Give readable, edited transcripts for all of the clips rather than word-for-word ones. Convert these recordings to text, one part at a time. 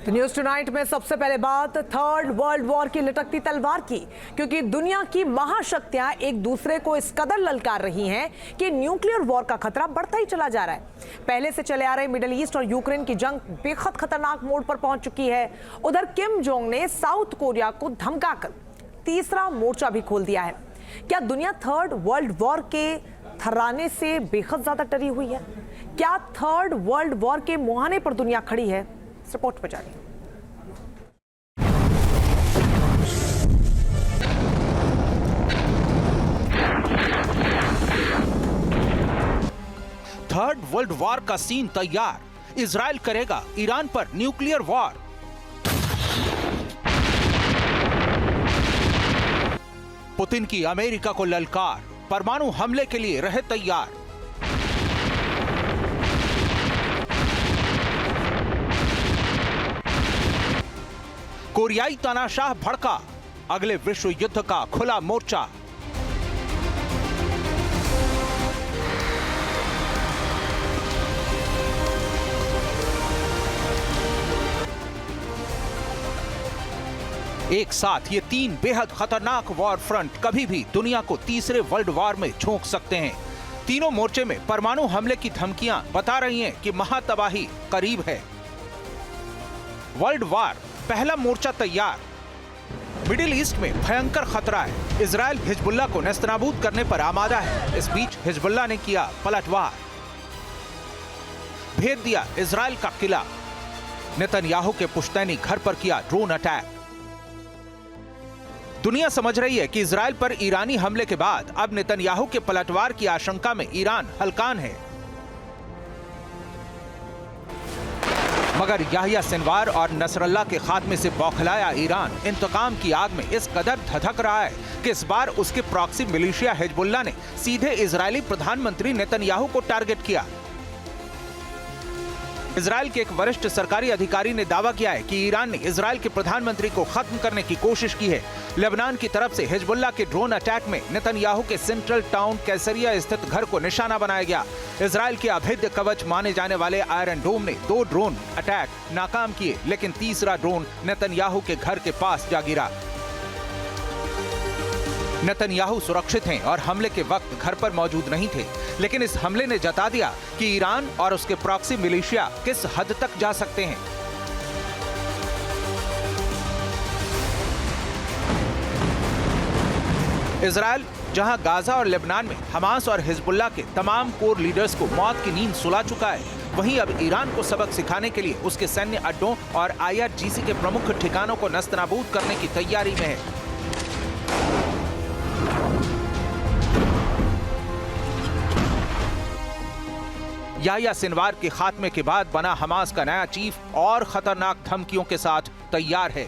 तो news tonight में सबसे पहले बात थर्ड वर्ल्ड वॉर की लटकती तलवार की, क्योंकि दुनिया की महाशक्तियां एक दूसरे को इस कदर ललकार रही हैं कि न्यूक्लियर वॉर का खतरा बढ़ता ही चला जा रहा है। पहले से चले आ रहे मिडिल ईस्ट और यूक्रेन की जंग बेहद खतरनाक मोड़ पर पहुंच चुकी है। उधर किम जोंग ने साउथ कोरिया को धमकाकर तीसरा मोर्चा भी खोल दिया है। क्या दुनिया थर्ड वर्ल्ड वॉर के थर्राने से बेहद ज्यादा डरी हुई है? क्या थर्ड वर्ल्ड वॉर के मुहाने पर दुनिया खड़ी है? रिपोर्ट पर जानिए। थर्ड वर्ल्ड वॉर का सीन तैयार। इजराइल करेगा ईरान पर न्यूक्लियर वॉर। पुतिन की अमेरिका को ललकार, परमाणु हमले के लिए रहे तैयार। कोरियाई तानाशाह भड़का, अगले विश्व युद्ध का खुला मोर्चा। एक साथ ये तीन बेहद खतरनाक वॉर फ्रंट कभी भी दुनिया को तीसरे वर्ल्ड वॉर में झोंक सकते हैं। तीनों मोर्चे में परमाणु हमले की धमकियां बता रही हैं कि महातबाही करीब है। वर्ल्ड वॉर पहला मोर्चा तैयार। मिडिल ईस्ट में भयंकर खतरा है। इजराइल हिजबुल्लाह को नेस्तनाबूद करने पर आमादा है। इस बीच हिजबुल्लाह ने किया पलटवार, भेद दिया इजराइल का किला। नेतन्याहू के पुश्तैनी घर पर किया ड्रोन अटैक। दुनिया समझ रही है कि इजराइल पर ईरानी हमले के बाद अब नेतन्याहू के पलटवार की आशंका में ईरान हलकान है। मगर याह्या सिनवार और नसरल्लाह के खात्मे से बौखलाया ईरान इंतकाम की आग में इस कदर धधक रहा है कि इस बार उसके प्रॉक्सी मिलिशिया हिजबुल्लाह ने सीधे इजरायली प्रधानमंत्री नेतन्याहू को टारगेट किया। इजराइल के एक वरिष्ठ सरकारी अधिकारी ने दावा किया है कि ईरान ने इजराइल के प्रधानमंत्री को खत्म करने की कोशिश की है। लेबनान की तरफ से हिजबुल्लाह के ड्रोन अटैक में नेतन्याहू के सेंट्रल टाउन कैसरिया स्थित घर को निशाना बनाया गया। इजराइल के अभेद्य कवच माने जाने वाले आयरन डोम ने 2 ड्रोन अटैक नाकाम किए, लेकिन तीसरा ड्रोन नेतन्याहू के घर के पास जा गिरा। नेतन्याहू सुरक्षित हैं और हमले के वक्त घर पर मौजूद नहीं थे, लेकिन इस हमले ने जता दिया कि ईरान और उसके प्रॉक्सी मिलिशिया किस हद तक जा सकते हैं। इजराइल जहां गाजा और लेबनान में हमास और हिजबुल्लाह के तमाम कोर लीडर्स को मौत की नींद सुला चुका है, वहीं अब ईरान को सबक सिखाने के लिए उसके सैन्य अड्डों और IRGC के प्रमुख ठिकानों को नस्तनाबूद करने की तैयारी में है। याह्या सिनवार के खात्मे के बाद बना हमास का नया चीफ और खतरनाक धमकियों के साथ तैयार है।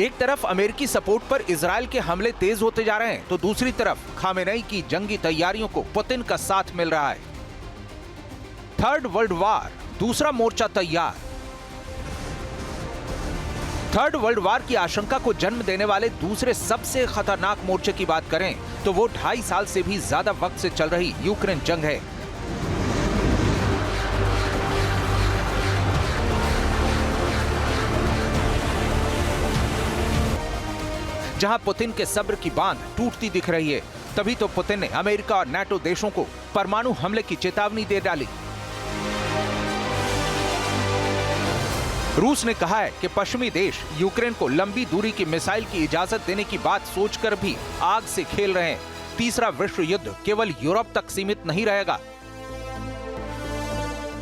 एक तरफ अमेरिकी सपोर्ट पर इजराइल के हमले तेज होते जा रहे हैं, तो दूसरी तरफ खामेनेई की जंगी तैयारियों को पुतिन का साथ मिल रहा है। थर्ड वर्ल्ड वॉर दूसरा मोर्चा तैयार। थर्ड वर्ल्ड वॉर की आशंका को जन्म देने वाले दूसरे सबसे खतरनाक मोर्चे की बात करें तो वो 2.5 साल से भी ज्यादा वक्त से चल रही यूक्रेन जंग है। जहां पुतिन के सब्र की बांध टूटती दिख रही है, तभी तो पुतिन ने अमेरिका और नाटो देशों को परमाणु हमले की चेतावनी दे डाली। रूस ने कहा है कि पश्चिमी देश यूक्रेन को लंबी दूरी की मिसाइल की इजाजत देने की बात सोचकर भी आग से खेल रहे हैं। तीसरा विश्व युद्ध केवल यूरोप तक सीमित नहीं रहेगा।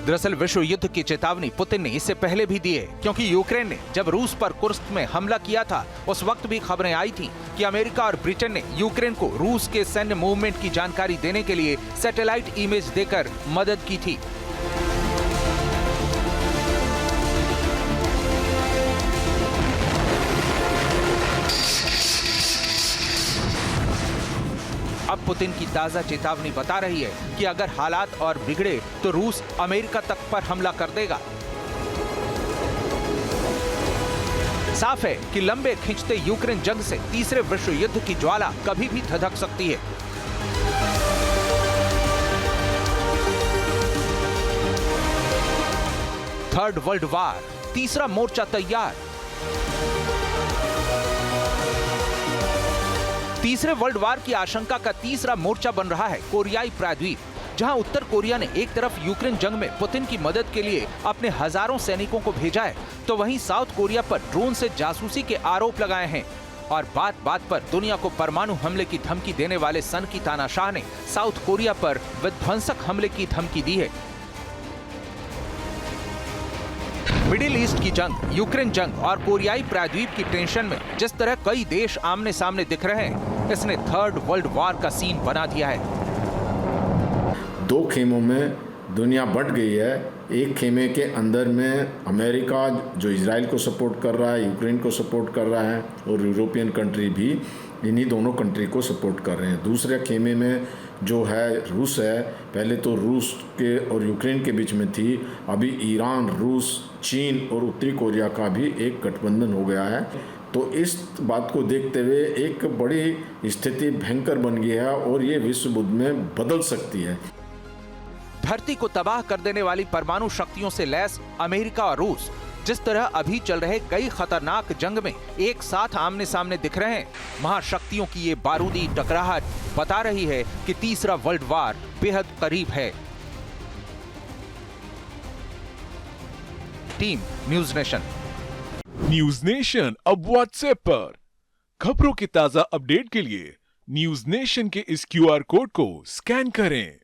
दरअसल विश्व युद्ध की चेतावनी पुतिन ने इससे पहले भी दी है, क्योंकि यूक्रेन ने जब रूस पर कुर्स्क में हमला किया था, उस वक्त भी खबरें आई थी कि अमेरिका और ब्रिटेन ने यूक्रेन को रूस के सैन्य मूवमेंट की जानकारी देने के लिए सैटेलाइट इमेज देकर मदद की थी। अब पुतिन की ताजा चेतावनी बता रही है कि अगर हालात और बिगड़े तो रूस अमेरिका तक पर हमला कर देगा। साफ है कि लंबे खिंचते यूक्रेन जंग से तीसरे विश्व युद्ध की ज्वाला कभी भी धधक सकती है। थर्ड वर्ल्ड वार, तीसरा मोर्चा तैयार। तीसरे वर्ल्ड वार की आशंका का तीसरा मोर्चा बन रहा है कोरियाई प्रायद्वीप, जहां उत्तर कोरिया ने एक तरफ यूक्रेन जंग में पुतिन की मदद के लिए अपने हजारों सैनिकों को भेजा है, तो वहीं साउथ कोरिया पर ड्रोन से जासूसी के आरोप लगाए हैं। और बात बात पर दुनिया को परमाणु हमले की धमकी देने वाले सन की तानाशाह ने साउथ कोरिया पर विध्वंसक हमले की धमकी दी है। मिडिल ईस्ट की जंग, यूक्रेन जंग और कोरियाई प्रायद्वीप की टेंशन में जिस तरह कई देश आमने सामने दिख रहे हैं, इसने थर्ड वर्ल्ड वॉर का सीन बना दिया है। दो खेमों में दुनिया बंट गई है। एक खेमे के अंदर में अमेरिका जो इजराइल को सपोर्ट कर रहा है, यूक्रेन को सपोर्ट कर रहा है, और यूरोपियन कंट्री भी इन्हीं दोनों कंट्री को सपोर्ट कर रहे हैं। दूसरे खेमे में जो है रूस है। पहले तो रूस के और यूक्रेन के बीच में थी, अभी ईरान, रूस, चीन और उत्तरी कोरिया का भी एक गठबंधन हो गया है। तो इस बात को देखते हुए एक बड़ी स्थिति भयंकर बन गई है और ये विश्व युद्ध में बदल सकती है। धरती को तबाह कर देने वाली परमाणु शक्तियों से लैस अमेरिका और रूस जिस तरह अभी चल रहे कई खतरनाक जंग में एक साथ आमने सामने दिख रहे हैं, महाशक्तियों की ये बारूदी टकराहट बता रही है कि तीसरा वर्ल्ड वार बेहद करीब है। Team news nation. News nation अब व्हाट्सएप पर खबरों के ताजा अपडेट के लिए न्यूज नेशन के इस QR कोड को स्कैन करें।